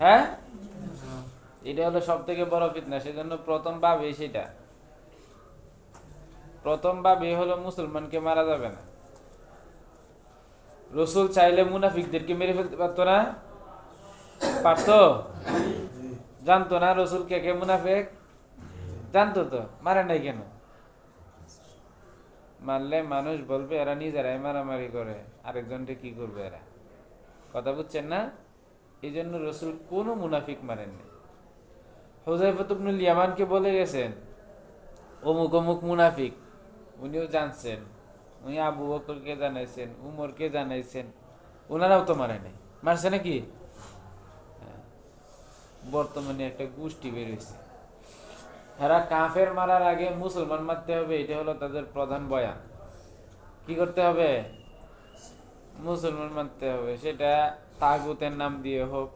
হ্যাঁ, এটা হলো সব থেকে বড় ফিতনা। সেজন্য প্রথম ভাবে সেটা, প্রথম ভাবে হলো মুসলমানকে মারা যাবে না। রসুল চাইলে মুনাফিকদেরকে মেরে ফেলতে পারতো না? পারতো? জানতো না রসুল কে কে মুনাফিক? জানতো তো, মারে নাই কেন? মারলে মানুষ বলবে এরা নিজেরাই মারামারি করে, আরেকজনকে কি করবে এরা। কথা বুঝছেন না? এই জন্য রসুল কোনো মুনাফিক মারেননি। হুযায়ফা ইবনুল ইয়ামানকে বলে গেছেন অমুক অমুক মুনাফিক, উনিও জানছেন, উনি আবু বকরকে জানাইছেন, উমরকে জানাইছেন, ওনারাও তো মারে নাই। মারছে নাকি? বর্তমানে একটা গোষ্ঠী বেরিয়েছে, এরা কাফের মারার আগে মুসলমান মারতে হবে, এটা হলো তাদের প্রধান বয়ান। কি করতে হবে? মুসলমান মানতে হবে। সেটা তাগুতের নাম দিয়ে হোক,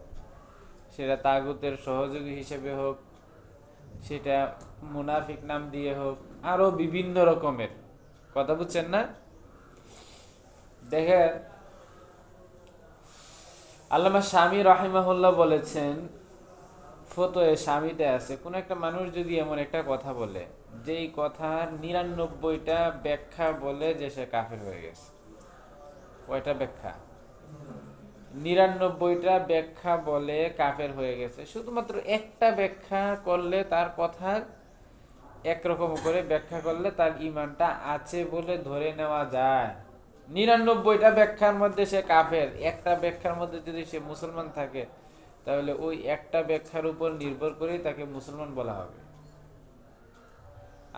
সেটা তাগুতের সহযোগী হিসেবে হোক, সেটা মুনাফিক নাম দিয়ে হোক, আরো বিভিন্ন রকমের। কথা বুঝছেন না? দেখেন, আল্লামা শামী রাহিমাহুল্লাহ বলেছেন, ফতোয়ে শামীতে আছে, কোন একটা মানুষ যদি এমন একটা কথা বলে যেই কথার ৯৯টা ব্যাখ্যা বলে যে সে কাফের হয়ে গেছে। কয়টা ব্যাখ্যা? ৯৯টা ব্যাখ্যা বলে কাফের হয়ে গেছে। শুধুমাত্র একটা ব্যাখ্যা করলে, তার কথার একরকম করে ব্যাখ্যা করলে তার ইমানটা আছে বলে ধরে নেওয়া যায়। ৯৯টা ব্যাখ্যার মধ্যে সে কাফের, একটা ব্যাখ্যার মধ্যে যদি সে মুসলমান থাকে, তাহলে ওই একটা ব্যাখ্যার উপর নির্ভর করেই তাকে মুসলমান বলা হবে।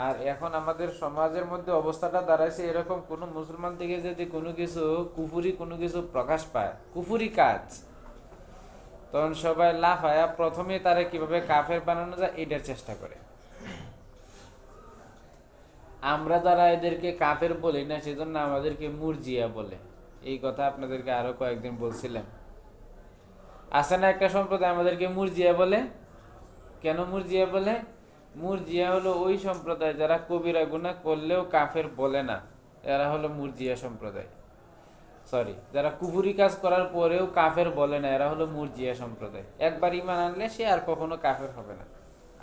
আর এখন আমাদের সমাজের মধ্যে অবস্থাটা দাঁড়াইছে এরকম, কোন মুসলমান থেকে যদি কোনো কিছু কুফুরি কোনো কিছু প্রকাশ পায়, কুফুরি কাজ, তখন সবাই লাফায়া প্রথমে তারা কিভাবে কাফের বানানো যায় এটার চেষ্টা করে। আমরা যারা এদেরকে কাফের বলি না, সেজন্য আমাদেরকে মুরজিয়া বলে। এই কথা আপনাদেরকে আরো কয়েকদিন বলছিলাম। আছে না একটা সম্প্রদায় আমাদেরকে মুরজিয়া বলে? কেন মুরজিয়া বলে? মুরজিয়া হলো ওই সম্প্রদায় যারা কবিরা গুনাহ করলেও কাফের বলে না, এরা হলো মুরজিয়া সম্প্রদায়। সরি, যারা কুফুরি কাজ করার পরেও কাফের বলে না, এরা হলো মুরজিয়া সম্প্রদায়। একবার ঈমান আনলে সে আর কখনো কাফের হবে না।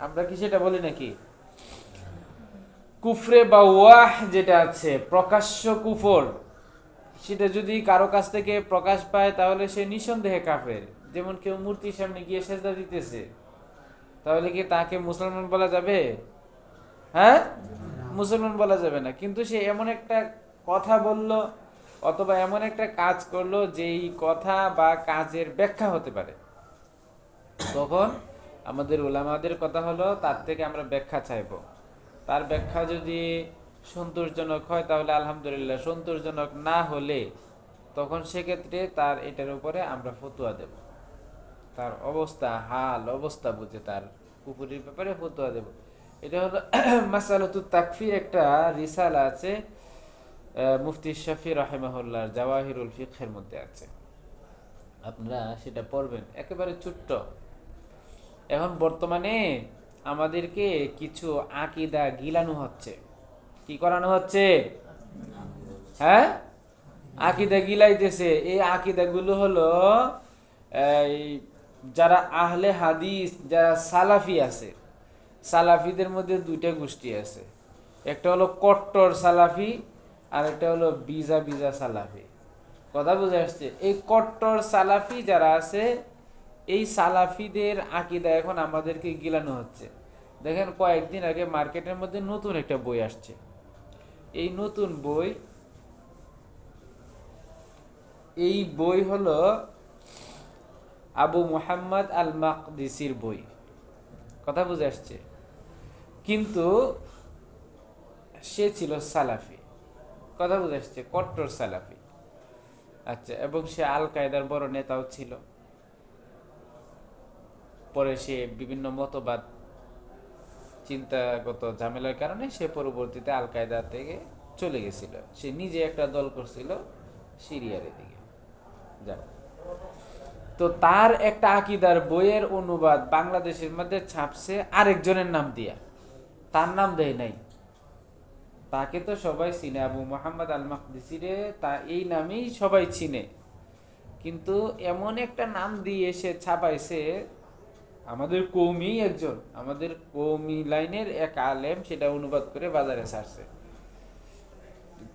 আমরা কি সেটা বলি নাকি? কুফরে বা ওয়াহ যেটা আছে, প্রকাশ্য কুফর, সেটা যদি কারো কাছ থেকে প্রকাশ পায় তাহলে সে নিঃসন্দেহে কাফের। যেমন কেউ মূর্তির সামনে গিয়ে সেজদা দিতেছে, তাহলে কি তাকে মুসলমান বলা যাবে? হ্যাঁ, মুসলমান বলা যাবে না। কিন্তু সে এমন একটা কথা বলল অথবা এমন একটা কাজ করলো যেই কথা বা কাজের ব্যাখ্যা হতে পারে, তখন আমাদের উলামাদের কথা হলো তার থেকে আমরা ব্যাখ্যা চাইব। তার ব্যাখ্যা যদি সন্তোষজনক হয় তাহলে আলহামদুলিল্লাহ, সন্তোষজনক না হলে তখন সেক্ষেত্রে তার এটার উপরে আমরা ফতোয়া দেব। তার অবস্থা, হাল অবস্থা বুঝে তার কুফুরির ব্যাপারে ফতোয়া দেব। এটা হলো মাসালাতুত তাকফির, একটা রিসালা আছে মুফতি শাফি রাহিমাহুল্লাহর জাওয়াহিরুল ফিকহের মধ্যে আছে, আপনারা সেটা পড়বেন, একেবারে ছোট্ট। এখন বর্তমানে আমাদেরকে কিছু আকীদা গিলানো হচ্ছে। কি করানো হচ্ছে? হ্যাঁ, আকীদা গিলাইতেছে। এই আকীদাগুলো হলো এই যারা আহলে হাদিস, যারা সালাফি আছে, সালাফিদের মধ্যে দুইটা গোষ্ঠী আছে। একটা হলো কট্টর সালাফি, আর একটা হলো বিজা বিজা সালাফি। কথা বুঝে আসছে? এই কট্টর সালাফি যারা আছে, এই সালাফিদের আকীদা এখন আমাদেরকে গিলানো হচ্ছে। দেখেন, কয়েকদিন আগে মার্কেটের মধ্যে নতুন একটা বই আসছে। এই নতুন বই, এই বই হলো আবু মুহাম্মদ আল মাকদিসির বই। কথা বুঝে আসছে? কিন্তু সে ছিল সালাফি। কথা বুঝে আসছে? কট্টর সালাফি। আচ্ছা, এবং সে আল কায়দার বড় নেতাও ছিল। পরে সে বিভিন্ন মতবাদ, চিন্তাগত ঝামেলার কারণে সে পরবর্তীতে আল কায়দা থেকে চলে গেছিল। সে নিজে একটা দল করছিল সিরিয়ার দিকে। যাক, তো তার একটা আকীদার বইয়ের অনুবাদ বাংলাদেশের মধ্যে ছাপছে আরেকজনের নাম দিয়া, তার নাম দেয় নাই। তাকে তো সবাই চিনে, আবু মোহাম্মদ আল মাকদিসিরে তা এই নামেই সবাই চিনে। কিন্তু এমন একটা নাম দিয়ে সে ছাপাইছে, আমাদের কৌমি একজন, আমাদের কৌমি লাইনের এক আলেম সেটা অনুবাদ করে বাজারে ছাড়ছে।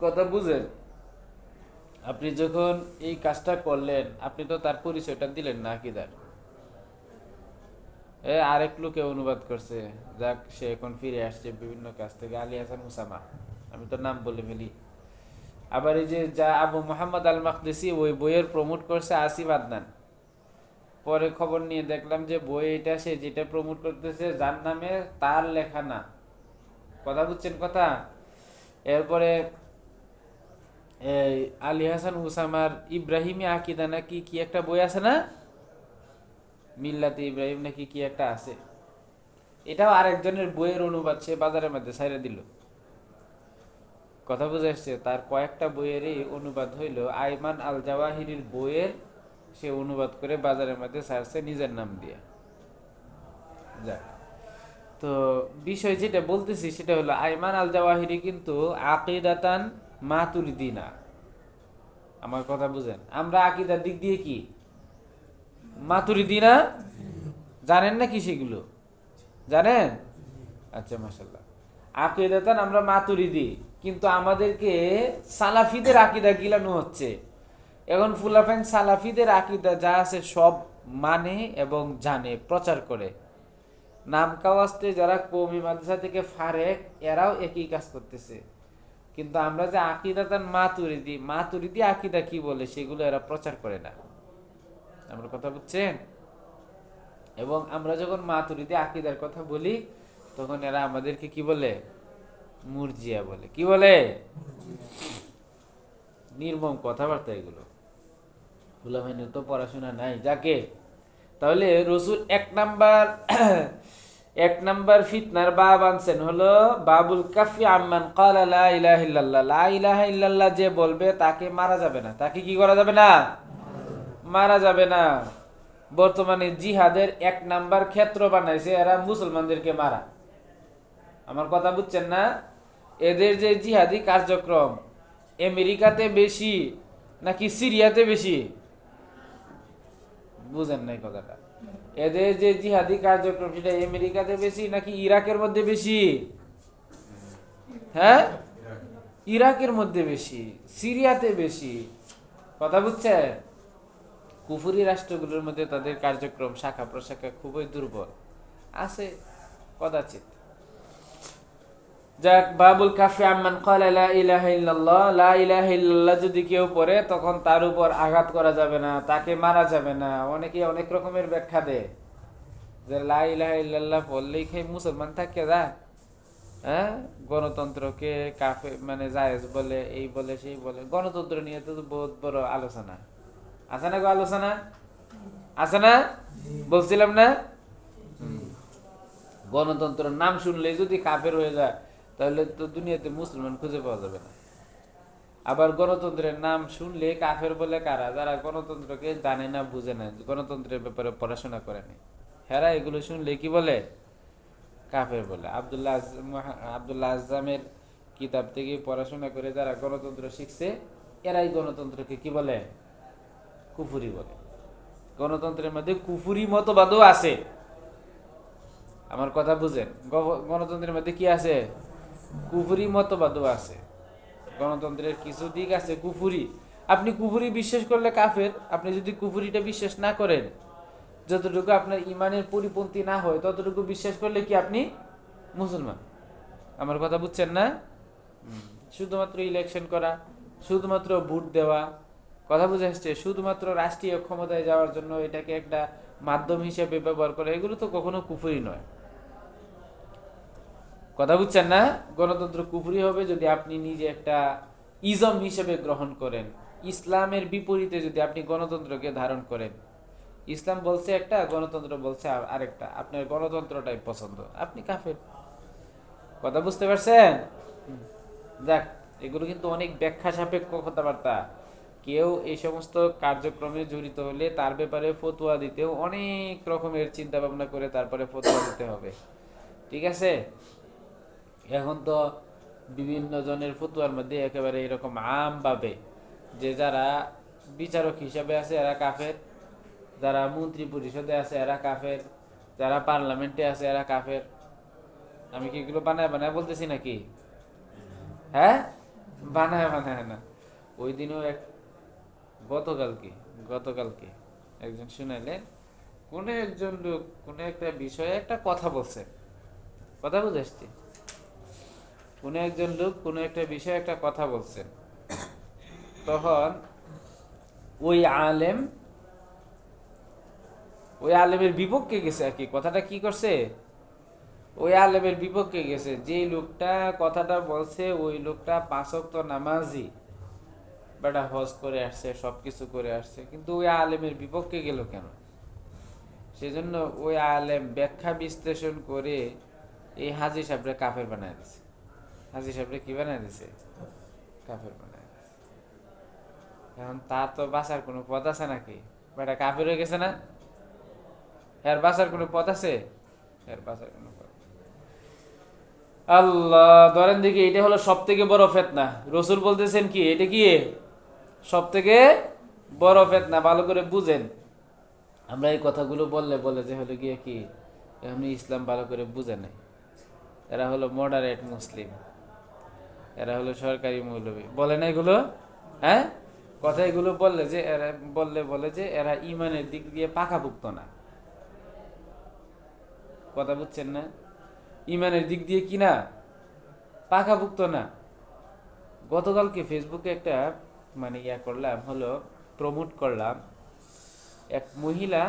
কথা বুঝেন? আপনি যখন এই কাজটা করলেন, আপনি তো তার পরিচয়টা দিলেন না আকিদার। আরেক লোকে অনুবাদ করছে, যাক সে এখন ফিরে আসছে বিভিন্ন কাজ থেকে, আলী হাসান মুসামা, আমি তো নাম বলে ফেলি। আবার এই যে যা আবু মোহাম্মদ আল মাকদিসি, ওই বইয়ের প্রমোট করছে আসিফ আদনান। পরে খবর নিয়ে দেখলাম যে বই এটা সে যেটা প্রমোট করতেছে যার নামে, তার লেখা না। কথা বুঝছেন কথা? এরপরে এই আলী হাসান উসামার ইব্রাহিমী আকিদা নাকি কি একটা বই আছে না, মিল্লাতে ইব্রাহিম নাকি কি একটা আছে, এটাও আরেকজনের বইয়ের অনুবাদ সে বাজারের মধ্যে ছাইড়া দিল। কথা বুঝে আসছে? তার কয়েকটা বইয়েরই অনুবাদ হইল আইমান আল জাওয়াহিরির বইয়ের, সে অনুবাদ করে বাজারের মধ্যে ছাড়ছে নিজের নাম দিয়ে। যাক, তো বিষয় যেটা বলতেছি সেটা হলো আইমান আল জাওয়াহিরি কিন্তু আকিদাতান মাতুরিদি না। আমার কথা বুঝেন? আমরা আকিদার দিক দিয়ে কি মাতুরিদি না? জানেন না কি সেগুলো? জানেন? আচ্ছা, মাশাআল্লাহ। আকিদাতান আমরা মাতুরিদি, কিন্তু আমাদেরকে সালাফিদের আকিদা গিলানো হচ্ছে। এখন ফুলাফাইন সালাফিদের আকিদা যা আছে সব মানে এবং জানে, প্রচার করে। নাম কাওয়াজতে যারা কওমি মাদ্রাসা থেকে ফারেক, এরাও একই কাজ করতেছে। কিন্তু আমরা যে আকিদাতান মাতুরিদি, মাতুরিদি আকিদা কি বলে সেগুলো এরা প্রচার করে না। আমার কথা বুঝছেন? এবং আমরা যখন মাতুরিদি আকিদার কথা বলি, তখন এরা আমাদেরকে কি বলে? মুরজিয়া বলে। কি বলে? নির্মম কথাবার্তা এগুলো। ফুলাফাইনের তো পড়াশোনা নাই যাকে। তাহলে রসুল এক নাম্বার ফিতনার বাব আনছেন হলো বাবুল কাফি আম্মান ক্বালা লা ইলাহা ইল্লাল্লাহ। লা ইলাহা ইল্লাল্লাহ যে বলবে তাকে মারা যাবে না। তাকে কি করা যাবে না? মারা যাবে না। বর্তমানে জিহাদের এক নাম্বার ক্ষেত্র বানাইছে এরা মুসলমানদেরকে মারা। আমার কথা বুঝছেন না? এদের যে জিহাদি কার্যক্রম আমেরিকাতে বেশি নাকি সিরিয়াতে বেশি? বুঝেন নাই কথাটা? এদের যে জিহাদি কার্যক্রম সেটা আমেরিকাতে বেশি নাকি ইরাকের মধ্যে বেশি? হ্যাঁ, ইরাকের মধ্যে বেশি, সিরিয়াতে বেশি। কথা বুঝছে? কুফরি রাষ্ট্রগুলোর মধ্যে তাদের কার্যক্রম শাখা প্রশাখা খুবই দুর্বল আছে, কদাচিৎ। যাক, বাবুল কাফি আম্মান ক্বালা লা ইলাহা ইল্লাল্লাহ। লা ইলাহা ইল্লাল্লাহ যদি কেউ পড়ে তখন তার উপর আঘাত করা যাবে না, তাকে মারা যাবে না। অনেকে অনেক রকমের ব্যাখ্যা দেয় যে লা ইলাহা ইল্লাল্লাহ পড়লেই খাই মুসলমান থাকে যায়। হ্যাঁ, গণতন্ত্রকে কাফে মানে জায়েজ বলে, এই বলে সেই বলে। গণতন্ত্র নিয়ে তো বহুত বড় আলোচনা আছে না গো, আলোচনা আছে না? বলছিলাম না? গণতন্ত্রের নাম শুনলে যদি কাফের হয়ে যায় তাহলে তো দুনিয়াতে মুসলমান খুঁজে পাওয়া যাবে না। আবার গণতন্ত্রের নাম শুনলে কাফের বলে কারা? যারা গণতন্ত্রকে জানে না, বুঝে না, গণতন্ত্রের ব্যাপারে পড়াশোনা করেনি, হেরা এগুলো শুনলে কি বলে? কাফের বলে। আব্দুল্লাহ আজমের কিতাব থেকে পড়াশোনা করে যারা গণতন্ত্র শিখছে এরাই গণতন্ত্রকে কি বলে? কুফুরি বলে। গণতন্ত্রের মধ্যে কুফুরি মতবাদও আছে। আমার কথা বুঝেন? গণতন্ত্রের মধ্যে কি আছে? কুফুরি মতবাদও আছে। গণতন্ত্রের কিছু দিক আছে কুফুরি। আপনি কুফুরি বিশ্বাস করলে কাফের। আপনি যদি কুফুরিটা বিশ্বাস না করেন, যতটুকু আপনার ইমানের পরিপন্থী না হয় ততটুকু বিশ্বাস করলে কি আপনি মুসলমান। আমার কথা বুঝছেন না? শুধুমাত্র ইলেকশন করা, শুধুমাত্র ভোট দেওয়া, কথা বুঝে আসছে, শুধুমাত্র রাষ্ট্রীয় ক্ষমতায় যাওয়ার জন্য এটাকে একটা মাধ্যম হিসেবে ব্যবহার করা, এগুলো তো কখনো কুফরি নয়। কথা বুঝছেন না? গণতন্ত্র কুফরি হবে যদি আপনি নিজে একটা ইজম হিসেবে গ্রহণ করেন। ইসলামের বিপরীতে যদি আপনি গণতন্ত্রকে ধারণ করেন, ইসলাম বলছে একটা, গণতন্ত্র বলছে আরেকটা, আপনার গণতন্ত্রটাই পছন্দ, আপনি কাফের। কথা বুঝতে পারছেন? যাক, এগুলো কিন্তু অনেক ব্যাখ্যা সাপেক্ষ কথাবার্তা। কেউ এই সমস্ত কার্যক্রমে জড়িত হলে তার ব্যাপারে ফতোয়া দিতেও অনেক রকমের চিন্তা ভাবনা করে তারপরে ফতোয়া দিতে হবে। ঠিক আছে? এখন তো বিভিন্ন জনের ফতোয়ার মধ্যে একেবারে এরকম আম ভাবে যে যারা বিচারক হিসাবে আছে এরা কাফের, যারা মন্ত্রী পরিষদে আছে এরা কাফের, যারা পার্লামেন্টে আছে এরা কাফের। আমি কি এগুলো বানায় বানায় বলতেছি নাকি? হ্যাঁ, বানায় বানায় না। ওই দিনও গতকালকে গতকালকে একজন শুনাইলেন, কোন একজন লোক কোন একটা বিষয়ে একটা কথা বলছে, কথা বুঝে আসছে, কোন একজন লোক কোন একটা বিষয়ে একটা কথা বলছেন, তখন ওই আলেম ওই আলেমের বিপক্ষে গেছে আর কি। কথাটা কি করছে, ওই আলেমের বিপক্ষে গেছে। যে লোকটা কথাটা বলছে ওই লোকটা 5 ওয়াক্ত নামাজি, বেটা হজ করে আসছে, সবকিছু করে আসছে, কিন্তু ওই আলেমের বিপক্ষে গেল কেন? সেজন্য ওই আলেম ব্যাখ্যা বিশ্লেষণ করে এই হাজী সাহেবরে কাফের বানায় দিছে। হাজী সাহেবরে কি বানায় দিছে? কাফের বানায় দিছে। এখন তার তো বাঁচার কোনো পথ আছে নাকি? বেটা কাফের হয়ে গেছে না, এর বাঁচার কোনো পথ আছে? এর বাঁচার কোনো পথ। আল্লাহ, ধরেন দেখি, এটা হলো সব থেকে বড় ফেতনা। রসুল বলতেছেন কি, এটা কি সব থেকে বড় ফেতনা, ভালো করে বুঝেন। আমরা এই কথাগুলো বললে বলে যে হলো গিয়ে কি এমনি ইসলাম ভালো করে বুঝে নাই, এরা হলো মডারেট মুসলিম, এরা হলো সরকারি মৌলবী, বলে না এগুলো? হ্যাঁ, কথা এগুলো বললে যে এরা বলে যে এরা ইমানের দিক দিয়ে পাকাপুক্ত না। কথা বুঝছেন না? ইমানের দিক দিয়ে কি না, পাকাপুক্ত না। গতকালকে ফেসবুকে একটা মানে করলাম, হলো প্রমোট করলাম, এক মহিলা,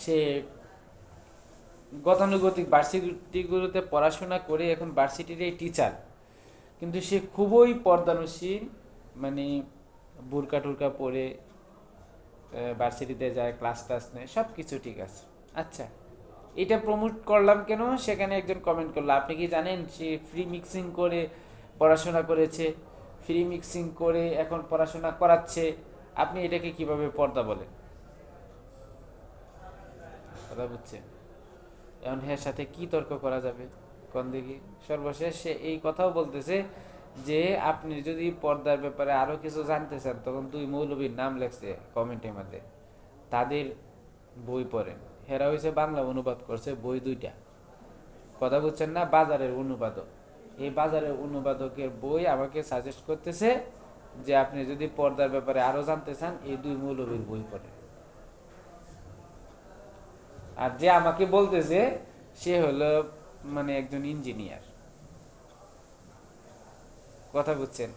সে গতানুগতিক ভার্সিটিগুলোতে পড়াশোনা করে এখন ভার্সিটির টিচার, কিন্তু সে খুবই পর্দানুশীল, মানে বুরকা টুরকা পরে ভার্সিটিতে যায়, ক্লাস টাস নেয়, সব কিছু ঠিক আছে। আচ্ছা, এটা প্রমোট করলাম কেন? সেখানে একজন কমেন্ট করলো, আপনি কি জানেন সে ফ্রি মিক্সিং করে পড়াশোনা করেছে, ফ্রি মিক্সিং করে এখন পড়াশোনা করাচ্ছে, আপনি এটাকে কিভাবে পর্দা বলেন? কথা বুঝছেন? এখন এর সাথে কি তর্ক করা যাবে কোন দিকে? সর্বশেষ সে এই কথাও বলতেছে যে আপনি যদি পর্দার ব্যাপারে আরো কিছু জানতে চান, তখন 2 মৌলবীর নাম লেখছে কমেন্টের মধ্যে, তাদের বই পড়েন। হেরা হয়েছে বাংলা অনুবাদ করছে বই 2টা। কথা বুঝছেন না? বাজারের অনুবাদক, এই বাজারের অনুবাদকের বই আমাকে সাজেস্ট করতেছে যে আপনি যদি পর্দার ব্যাপারে আরো জানতে চান, এই 2 মৌলবীর বই পড়েন। আর যে আমাকে বলতেছে সে হলো মানে একজন ইঞ্জিনিয়ার। কথা বুঝছেন?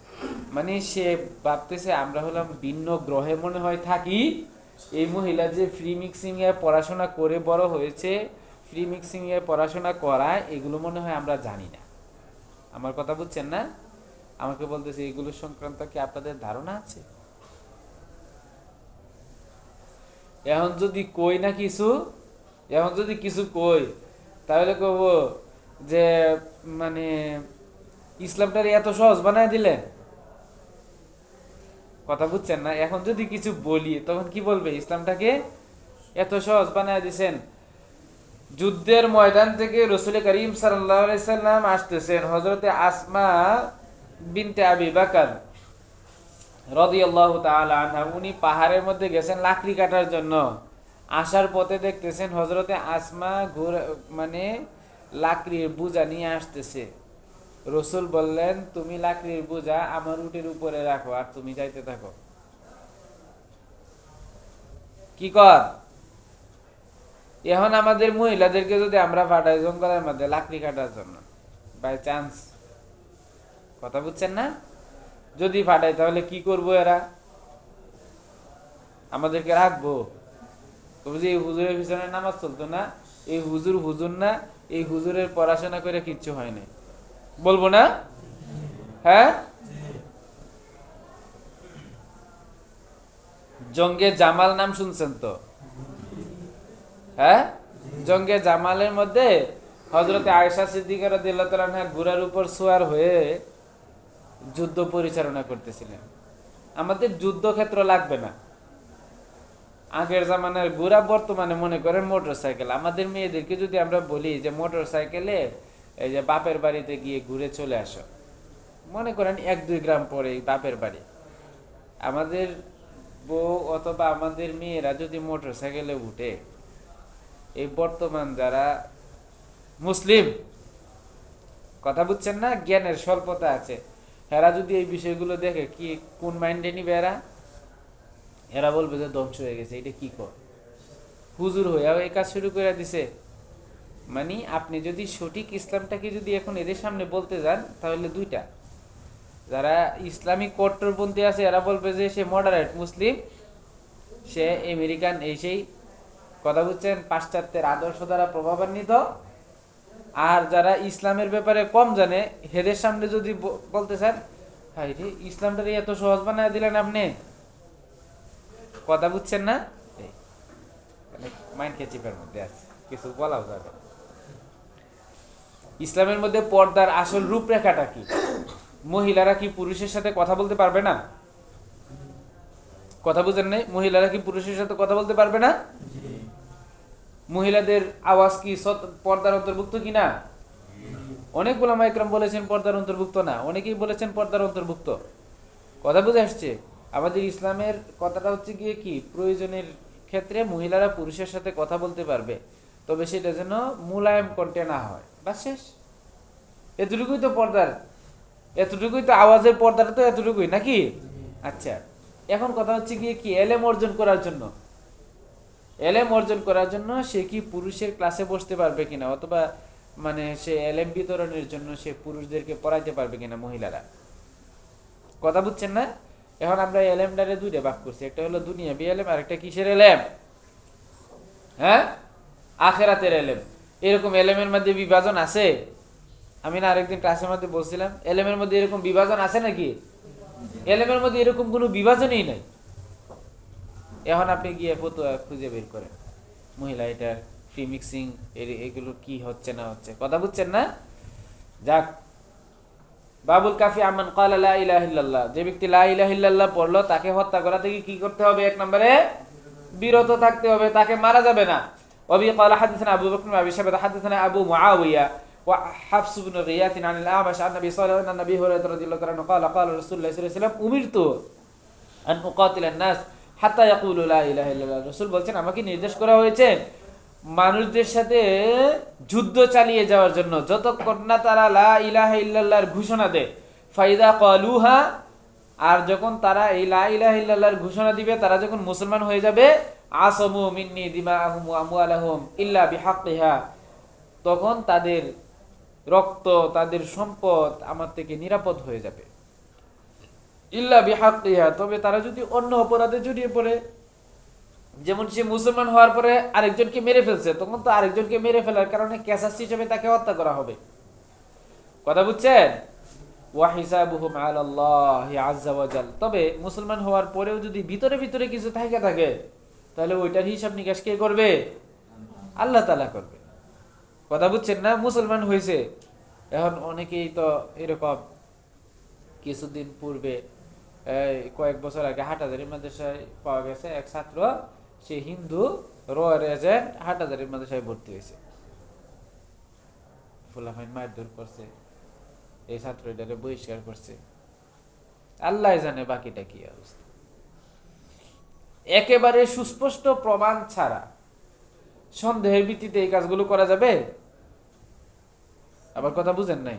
মানে সে ভাবতেছে আমরা হলাম ভিন্ন গ্রহে মনে হয় থাকি। এই মহিলা যে ফ্রি মিক্সিং এ পড়াশোনা করে বড় হয়েছে, ফ্রি মিক্সিং এ পড়াশোনা করায়, এগুলো মনে হয় আমরা জানি না। আমার কথা বুঝছেন না? আমাকে বলতেছে এগুলো সংক্রান্ত কি আপনাদের ধারণা আছে? এখন যদি কই না কিছু, এখন যদি কিছু কই, তাহলে কব যে মানে ইসলামটারে এত সহজ বানায় দিলেন। কথা বুঝছেন না? এখন যদি কিছু বলি তখন কি বলবে, ইসলামটাকে এত সহজ বানায় দিছেন। যুদ্ধের ময়দান থেকে রাসূল করিম সাল্লাল্লাহু আলাইহি সাল্লাম আসতেছেন, হযরতে আসমা বিনতে আবি বকর রাদিয়াল্লাহু তাআলা আনহা, উনি পাহাড়ের মধ্যে গেছেন লাকড়ি কাটার জন্য। আসার পথে দেখতেছেন হযরতে আসমা মানে লাকড়ির বোঝা নিয়ে আসতেছে। রসুল বললেন, তুমি লাকড়ির বোঝা আমার উটের উপরে রাখো আর তুমি যাইতে থাকো। কি কর? এখন আমাদের মহিলাদেরকে যদি আমরা পাঠাই জঙ্গলের মধ্যে লাকড়ি কাটার জন্য, বাই চান্স, কথা বুঝছেন না? যদি পাঠাই তাহলে কি করবো এরা? আমাদেরকে রাখবো? যে এই হুজুরের পিছনে নামাজ চলতো না, এই হুজুর হুজুর না, এই হুজুরের পড়াশোনা করে কিচ্ছু হয় না, বলবো না? হ্যাঁ, জঙ্গে জামাল নাম শুনছেন তো? হ্যাঁ, জঙ্গে জামালের মধ্যে হযরতে আয়েশা সিদ্দিকা রাদিয়াল্লাহু তাআলা আনহা ঘোড়ার উপর সওয়ার হয়ে যুদ্ধ পরিচালনা করতেছিলেন। আমাদের যুদ্ধক্ষেত্র লাগবে না, আগের জামানার ঘোড়া, বর্তমানে মনে করেন মোটর সাইকেল। আমাদের মেয়েদেরকে যদি আমরা বলি যে মোটর সাইকেলে এই যে বাপের বাড়িতে গিয়ে ঘুরে চলে আসো, মনে করেন 1-2 গ্রাম পরে বাপের বাড়ি, আমাদের বউ অথবা আমাদের মেয়েরা যদি মোটর সাইকেলে উঠে, এই বর্তমান যারা মুসলিম, কথা বুঝছেন না, জ্ঞানের স্বল্পতা আছে, এরা যদি এই বিষয়গুলো দেখে কি কোন মাইন্ডে নিবে এরা বলবে যে ধ্বংস হয়ে গেছে, এটা কি কর, হুজুর হইয়াও এই কাজ শুরু করে দিছে। মানে আপনি যদি সঠিক ইসলামটাকে যদি এখন এদের সামনে বলতে যান, তাহলে দুইটা, যারা ইসলামিক কট্টরপন্থী আছে এরা বলবে যে সে মডারেট মুসলিম, সে আমেরিকান এই সেই, কথা বুঝছেন, পাশ্চাত্যের আদর্শ দ্বারা প্রভাবান্বিত। আর যারা ইসলামের ব্যাপারে কম জানে, হেদের সামনে যদি বলতে চান, হাই রে ইসলামটারে এত সহজ বানায় দিলেন আপনি, কথা বুঝছেন না, মাইন্ড চিপের মধ্যে আছে, কিছু বলাও যাবে। ইসলামের মধ্যে পর্দার আসল রূপরেখাটা কি? মহিলারা কি পুরুষের সাথে কথা বলতে পারবে না? কথা বুঝেন নাই? মহিলারা কি পুরুষের সাথে কথা বলতে পারবে না? মহিলাদের আওয়াজ কি পর্দার অন্তর্ভুক্ত কিনা? অনেক ওলামা ইকরাম বলেছেন পর্দার অন্তর্ভুক্ত না, অনেকেই বলেছেন পর্দার অন্তর্ভুক্ত। কথা বুঝে আসছে? আমাদের ইসলামের কথাটা হচ্ছে গিয়ে কি, প্রয়োজনের ক্ষেত্রে মহিলারা পুরুষের সাথে কথা বলতে পারবে, তবে সেটা যেন মুলায়ম কণ্ঠে না হয়, বা শেষ। এতটুকুই তো পর্দার, এতটুকুই তো আওয়াজের পর্দাটা, তো এতটুকুই নাকি? আচ্ছা, এখন কথা হচ্ছে গিয়ে কি, এলেম অর্জন করার জন্য, এলেম অর্জন করার জন্য সে কি পুরুষের ক্লাসে বসতে পারবে কিনা, অথবা মানে সে এলেম বিতরণের জন্য সে পুরুষদেরকে পড়াইতে পারবে কিনা মহিলারা, কথা বুঝছেন না? এখন আমরা এলেমটারে দুইটা ভাগ করছি, একটা হলো দুনিয়াবি এলেম, আর একটা কিসের এলেম? হ্যাঁ, আখেরাতের এলেম। এরকম এলেমের মধ্যে বিভাজন আছে? আমি না আরেকদিন ক্লাসের মধ্যে বলছিলাম, এলেমের মধ্যে এরকম বিভাজন আছে নাকি? এলেমের মধ্যে এরকম কোনো বিভাজনই নাই। এখন আপনি গিয়ে ফতোয়া খুঁজে বের করেন, মহিলা এটা ফ্রি মিক্সিং, এগুলো কি হচ্ছে না হচ্ছে, কথা বুঝছেন না? যাক, বাবুল কাফি আমান ক্বালা লা ইলাহা ইল্লাল্লাহ, যে ব্যক্তি লা ইলাহা ইল্লাল্লাহ পড়লো তাকে হত্যা করা থেকে কি করতে হবে? এক নম্বরে বিরত থাকতে হবে, তাকে মারা যাবে না। ওয়াবি ক্বালা হাদাথানা আবু বকর ওয়া আবি শাইবা হাদাথানা আবু মুআবিয়া ওয়া হাফস ইবনে গিয়াথ আন আল-আ'মাশ আন নবী সাল্লাল্লাহু আলাইহি ওয়া সাল্লাম নবী হুরায়রা রাদিয়াল্লাহু তাআলা ক্বালা ক্বালা রাসূলুল্লাহ সাল্লাল্লাহু আলাইহি ওয়াসাল্লাম উমিরতু আন উকাতিলান নাস হাত্তা ইয়াকুলু লা ইলাহা ইল্লাল্লাহ। রাসূল বলছেন, আমাকে নির্দেশ করা হয়েছে মানুষদের সাথে যুদ্ধ চালিয়ে যাওয়ার জন্য, যতক্ষণ না তারা লা ইলাহা ইল্লাল্লাহর ঘোষণা দেয়। ফাইদা ক্বালুহা, আর যখন তারা এই লা ইলাহা ইল্লাল্লাহর ঘোষণা দিবে, তারা যখন মুসলমান হয়ে যাবে, আসমু মিন্নি দিমাআহুম ওয়া আমওয়ালাহুম ইল্লা বিহাক্কিহা, তখন তাদের রক্ত, তাদের সম্পদ আমার থেকে নিরাপদ হয়ে যাবে। ইল্লা বিহাক্কিহা, তবে তারা যদি অন্য অপরাধে জড়িয়ে পড়ে, যেমন সে মুসলমান হওয়ার পরে আরেকজনকে মেরে ফেলছে, তখন তো আরেকজনকে মেরে ফেলার কারণে কেসাস হিসেবে তাকে হত্যা করা হবে, কথা বুঝছেন? ওয়া হিসাবুহুম আলাল্লাহি আযজা ওয়া জাল, তবে মুসলমান হওয়ার পরেও যদি ভিতরে ভিতরে কিছু থাকে, তাহলে ওইটার হিসাব নিকাশ কে করবে? আল্লাহ তাআলা করবে, কথা বুঝছেন না? মুসলমান হয়েছে, এখন অনেকেই তো এরকম, কিছুদিন পূর্বে কয়েক বছর আগে হাটহাজারী মাদ্রাসায় পাওয়া গেছে এক ছাত্র, সে হিন্দু রয়ের এজেন্ট, হাটহাজারী মাদ্রাসায় ভর্তি হয়েছে, ফুলাফাইন মারধর করছে, এই ছাত্র এটাকে বহিষ্কার করছে, আল্লাহ জানে বাকিটা কি অবস্থা। একেবারে সুস্পষ্ট প্রমাণ ছাড়া সন্দেহের ভিত্তিতে এই কাজগুলো করা যাবে? আবার কথা বুঝেন নাই?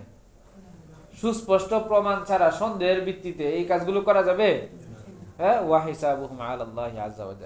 সুস্পষ্ট প্রমাণ ছাড়া সন্দেহের ভিত্তিতে এই কাজগুলো করা যাবে? হ্যাঁ, ওয়া হিসাবুহুম আলাল্লাহি আযজা ওয়া জাল।